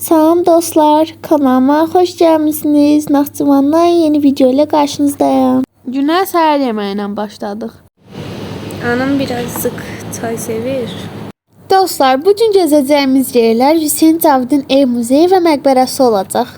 Salam dostlar, kanalıma hoş gelmişsiniz. Naxçıvandan yeni video ile karşınızdayım. Günə səhər yeməyi ilə başladıq. Anam birazcık çay sevir. Dostlar, bugün gezəcəyimiz yerlər Hüseyn Cavidin ev muzeyi və məqbərəsi olacaq.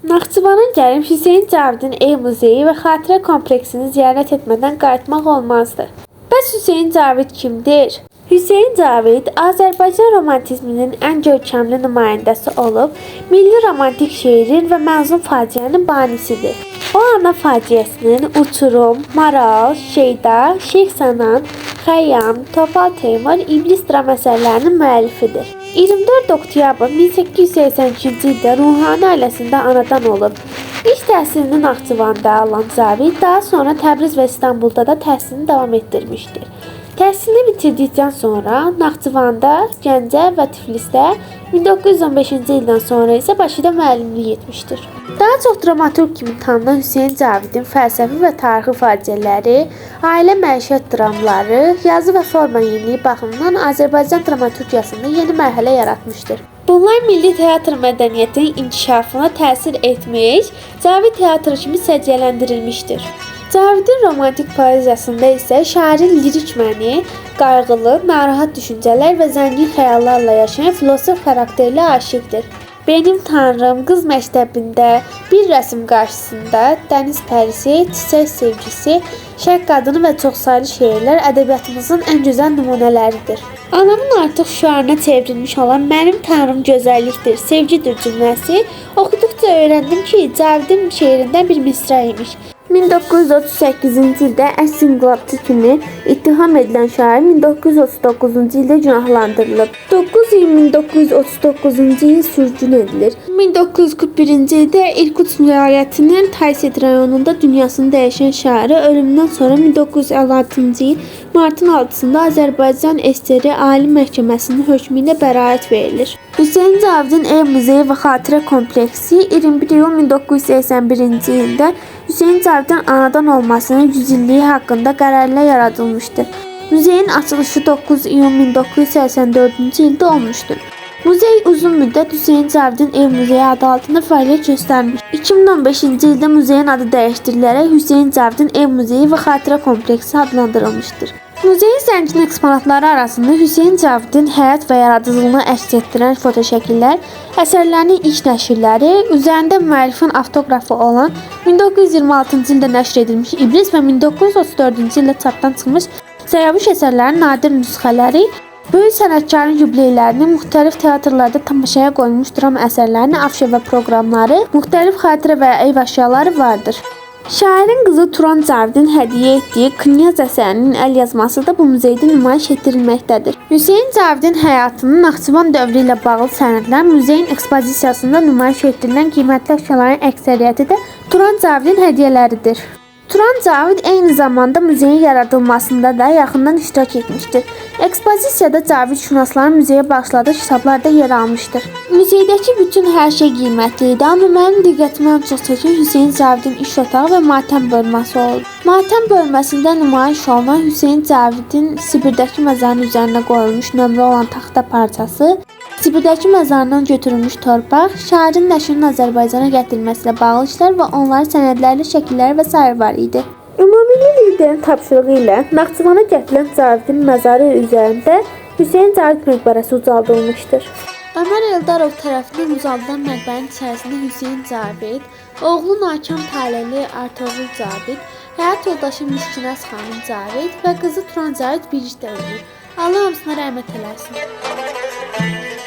Naxçıvana gəlib Hüseyn Cavidin ev muzeyi və xatirə kompleksini ziyarət etmədən qayıtmaq olmazdı. Bəs Hüseyn Cavid kimdir? Hüseyn Cavid Azərbaycan romantizminin ən görkəmli nümayəndəsi olub, milli romantik şeirin və mənzum faciənin banisidir. O ana faciəsinin Uçurum, Maral, Şeyda, Şeyx Sənan, Xəyyam, Topal Teymur, İblis dram əsərlərinin müəllifidir. 24 oktyabr 1882-ci ildə Ruhani ailəsində anadan olub. İlk təhsilini Naxçıvanda alan Cavid daha sonra Təbriz və İstanbulda da təhsilini davam etdirmişdir. Təhsilini bitirdikdən sonra Naxçıvanda, Gəncə və Tiflisdə, 1915-ci ildən sonra isə Bakıda müəllimlik etmişdir. Daha çox dramaturq kimi tanınan Hüseyn Cavidin fəlsəfi və tarixi faciələri, ailə məişət dramları, yazı və forma yeniliyi baxımından Azərbaycan dramaturgiyasında yeni mərhələ yaratmışdır. Bunlar milli teatr mədəniyyətinin inkişafına təsir etmiş, Cavid teatrı kimi səciyyələndirilmişdir. Cavidin romantik poeziyasında isə şairin lirik məni, qayğılı, narahat düşüncələr və zəngin xəyallarla yaşayan filosof xarakterli aşiqdir. Benim Tanrım, Qız məktəbində, Bir rəsm qarşısında, Dəniz pərisi, Çiçək sevgisi, Şərq qadını və çoxsaylı şeirlər ədəbiyyatımızın ən gözəl nümunələridir. Anamın artıq şüarına çevrilmiş olan Mənim Tanrım gözəllikdir, sevgidir cümləsi oxuduqca öyrəndim ki, Cavidin şeirindən bir misra imiş. 1938-ci ildə əks inqilabçı kimi ittiham edilən şair 1939-cu ildə günahlandırılıb. 9 iyun 1939-cu il sürgün edilir. 1941-ci ildə İrkutsk vilayətinin Tayset rayonunda dünyasını dəyişən şairi ölümündən sonra 1956-cı il martın 6-sında Azərbaycan SSR Ali Məhkəməsinin hökmü ilə bəraət verilir. Hüseyn Cavidin ev muzeyi və xatirə kompleksi 21 iyun 1981-ci ildə Hüseyn Cavidin anadan olmasının 100 illiyi haqqında qərarla yaradılmışdır. Muzeyin açılışı 9 iyun 1984-cü ildə olmuşdur. Muzey uzun müddət Hüseyn Cavidin ev muzeyi adı altında fəaliyyət göstərmiş. 2015-ci ildə muzeyin adı dəyişdirilərək Hüseyn Cavidin ev muzeyi və xatirə kompleksi adlandırılmışdır. Muzeyin zəngin eksponatları arasında Hüseyn Cavidin həyat və yaradıcılığını əks etdirən fotoşəkillər, əsərlərinin ilk nəşrləri, üzərində müəllifin avtoqrafı olan 1926-cı ildə nəşr edilmiş İblis və 1934-cü ildə çapdan çıxmış Zəyavuş əsərlərinin nadir nüsxələri, böyük sənətkarın yubileylərini, müxtəlif teatrlarda tamaşaya qoyulmuş dram əsərlərinin afişə və proqramları, müxtəlif xatirə və ev əşyaları vardır. Şairin qızı Turan Cavidin hədiyyə etdiyi Knyaz əsərinin əl yazması da bu muzeydə nümayiş etdirilməkdədir. Hüseyn Cavidin həyatının Naxçıvan dövrü ilə bağlı sənədlər muzeyin ekspozisiyasında nümayiş etdirilən qiymətli əşyaların əksəriyyəti də Turan Cavidin hədiyyələridir. Turan Cavid eyni zamanda muzeyin yaradılmasında da yaxından iştirak etmişdir. Ekspozisiyada Cavidşünasların muzeyə bağışladığı kitablarda yer almışdır. Muzeydəki bütün hər şey qiymətlidir, amma mənim diqqətimi ən çox çəkən Hüseyn Cavidin iş otağı və matəm bölməsi oldu. Matəm bölməsində nümayiş olunan Hüseyn Cavidin Sibirdəki məzarın üzərinə qoyulmuş nömrə olan taxta parçası, Sibirdəki məzarından götürülmüş torpaq, şairin nəşrinin Azərbaycana gətirilməsi ilə bağlı işlər və onların sənədlərli şəkilləri və s. var idi. Ümummilli liderin tapşırığı ilə Naxçıvana gətirilən Cavidin məzarı üzərində Hüseyn Cavid məqbərəsi ucaldılmışdır. Ömər Eldarov tərəfindən ucaldılan məqbərin içərisində Hüseyn Cavid, oğlu Nakam Taləli Artoğrul Cavid, həyat yoldaşı Mişkinəz xanım Cavid və qızı Turan Cavid birlikdə ölür. Allah hamısına rəhmət eləsin.